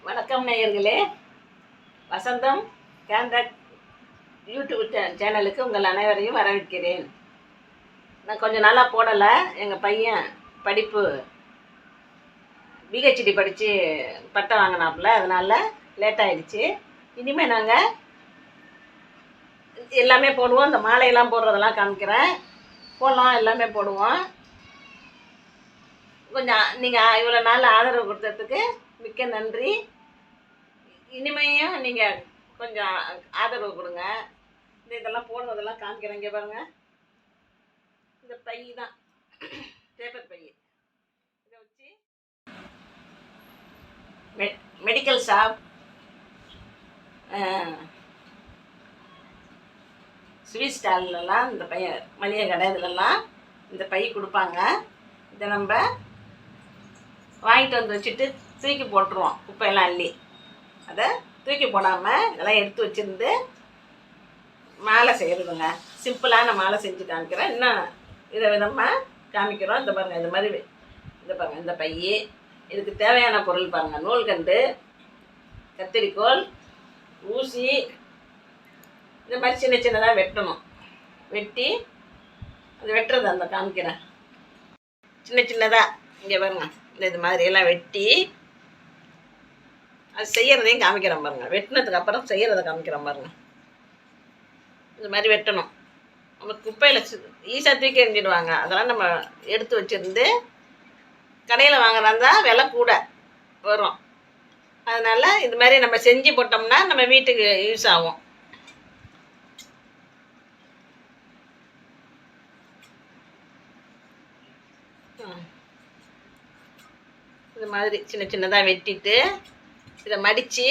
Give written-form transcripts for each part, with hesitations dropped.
வணக்கம் நேயர்களே. வசந்தம் candid YouTube சேனலுக்கு உங்கள் அனைவரையும் வரவேற்கிறேன். நான் கொஞ்சம் நாளாக போடலை. எங்கள் பையன் படிப்பு பிஹெச்டி படித்து பட்டம் வாங்கினாப்புல, அதனால் லேட் ஆகிடுச்சு. இனிமேல் நாங்கள் எல்லாமே போடுவோம். இந்த மாலையெல்லாம் போடுறதெல்லாம் காமிக்கிறேன். போடலாம், எல்லாமே போடுவோம். கொஞ்சம் நீங்கள் இவ்வளோ நாள் ஆதரவு கொடுத்ததுக்கு மிக்க நன்றி. இனிமையும் நீங்கள் கொஞ்சம் ஆதரவு கொடுங்க. இதெல்லாம் போடுறதெல்லாம் காமிக்கிறேன். இங்கே பாருங்கள், இந்த பை தான் பேப்பர் பை. இதை வச்சு மெடிக்கல் ஷாப், ஸ்வீட் ஸ்டால்லாம் இந்த பைய மளிகை கடை இதிலெல்லாம் இந்த பை கொடுப்பாங்க. இதை நம்ம வாங்கிட்டு வந்து வச்சுட்டு தூக்கி போட்டுருவோம். குப்பையெல்லாம் அள்ளி அதை தூக்கி போடாமல் இதெல்லாம் எடுத்து வச்சுருந்து மாலை செய்கிறதுங்க. சிம்பிளான மாலை செஞ்சு காமிக்கிறேன். இன்னும் விதமாக காமிக்கிறோம். இந்த பாருங்கள், இந்த மாதிரி இந்த பாருங்கள், இந்த பை. இதுக்கு தேவையான பொருள் பாருங்கள்: நூல்கண்டு, கத்திரிக்கோல், ஊசி. இந்த மாதிரி சின்ன சின்னதாக வெட்டணும். வெட்டி அது வெட்டுறது அந்த காமிக்கிறேன். சின்ன சின்னதாக இங்கே பாருங்கள், இது மாதிரியெல்லாம் வெட்டி அது செய்கிறதையும் காமிக்கிறோம் பாருங்கள். வெட்டினதுக்கு அப்புறம் செய்கிறத காமிக்கிறோம் பாருங்கள். இது மாதிரி வெட்டணும். நம்ம குப்பையில் ஈஸியாக தூக்கி எறிஞ்சிடுவாங்க. அதெல்லாம் நம்ம எடுத்து வச்சுருந்து கடையில் வாங்குறதா விலை கூட வரும். அதனால் இது மாதிரி நம்ம செஞ்சு போட்டோம்னா நம்ம வீட்டுக்கு யூஸ் ஆகும். இது மாதிரி சின்ன சின்னதாக வெட்டிட்டு இதை மடித்து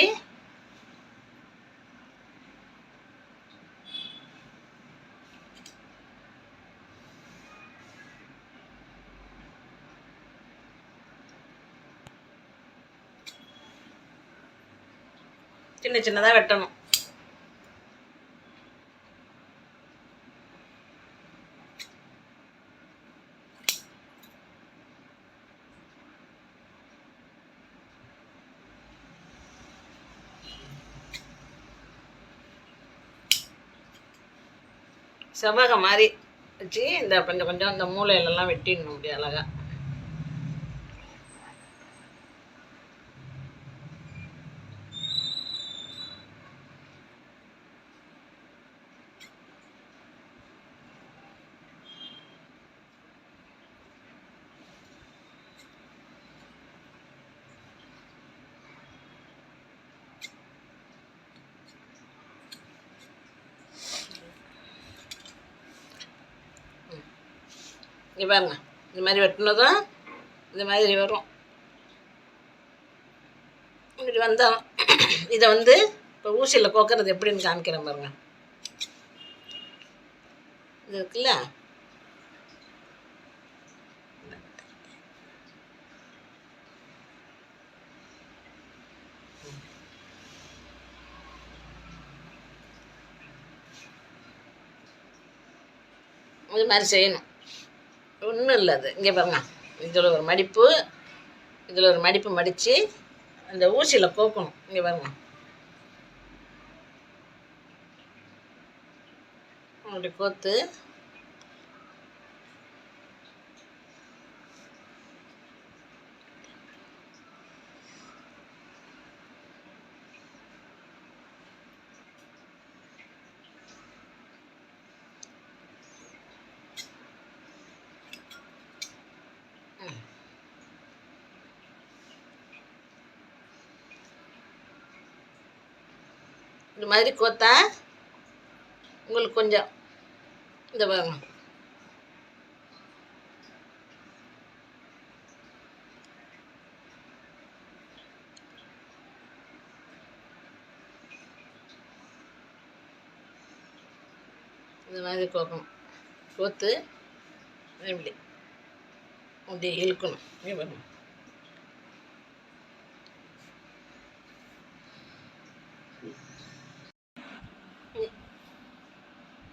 சின்ன சின்னதாக வெட்டணும். செவ்வகம் மாதிரி வச்சு இந்த கொஞ்சம் கொஞ்சம் இந்த மூலையிலெல்லாம் வெட்டிடணும். அப்படி அழகா இங்கே பாருங்க. இந்த மாதிரி வெட்டினதும் இந்த மாதிரி வரும். இப்படி வந்தால் இதை வந்து இப்போ ஊசியில் கோக்கிறது எப்படின்னு காமிக்கிறேன் பாருங்க. இது இருக்குல்ல, இது மாதிரி செய்யணும். ஒன்றும் இல்லை, அது இங்கே பாருங்க. இதில் ஒரு மடிப்பு, இதில் ஒரு மடிப்பு மடித்து அந்த ஊசியில் கோக்கணும். இங்கே பாருங்க, அப்படி கோத்து இந்த மாதிரி கோத்தா உங்களுக்கு கொஞ்சம் இந்த பாருங்க, இந்த மாதிரி கோக்கணும். கோத்து இப்படி அப்படி இழுக்கணும். இங்கே பாருங்க,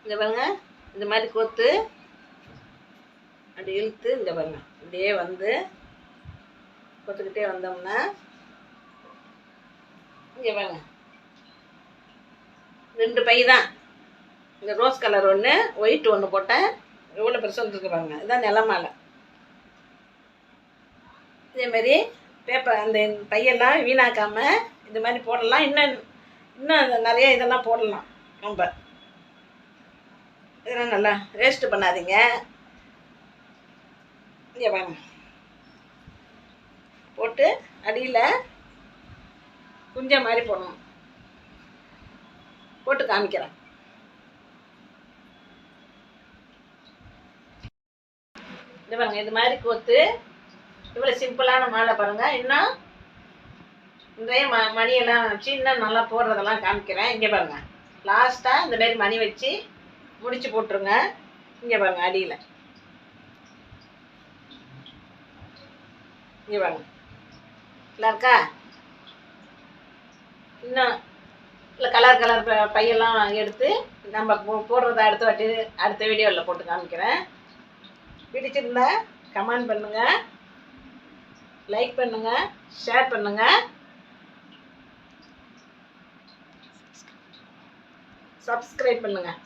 இந்த பாருங்க. இந்த மாதிரி கோத்து அப்படி இழுத்து இந்த பாருங்க, இப்படியே வந்து கொத்துக்கிட்டே வந்தோம்னா இங்கே பாருங்க, 2 பை தான். இந்த ரோஸ் கலர் ஒன்று, ஒயிட் ஒன்று போட்டேன். எவ்வளோ பெருசு வந்துருக்கு பாருங்க. இதுதான் நிலமாலை. இதேமாரி பேப்பர் அந்த பையெல்லாம் வீணாக்காமல் இது மாதிரி போடலாம். இன்னும் நிறைய இதெல்லாம் போடலாம். நம்ம இதெல்லாம் நல்லா வேஸ்ட்டு பண்ணாதீங்க. இங்கே பாருங்க, போட்டு அடியில் குஞ்ச மாதிரி போடணும். போட்டு காமிக்கிறேன். இது பாருங்க, இது மாதிரி கோத்து இவ்வளோ சிம்பிளான மாலை பாருங்கள். இன்னும் நிறைய மணியெல்லாம் வச்சு இன்னும் நல்லா போடுறதெல்லாம் காமிக்கிறேன். இங்கே பாருங்கள், லாஸ்ட்டாக இந்த மாதிரி மணி வச்சு முடிச்சு போட்டுருங்க. இங்கே பாருங்கள், அடியில் இங்கே பாருங்க, நல்லா இருக்கா? இன்னும் இல்லை கலர் பையெல்லாம் எடுத்து நம்ம போடுறத அடுத்த வீடியோவில் போட்டு காமிக்கிறேன். பிடிச்சிருந்தா கமெண்ட் பண்ணுங்கள், லைக் பண்ணுங்கள், ஷேர் பண்ணுங்கள், சப்ஸ்கிரைப் பண்ணுங்கள்.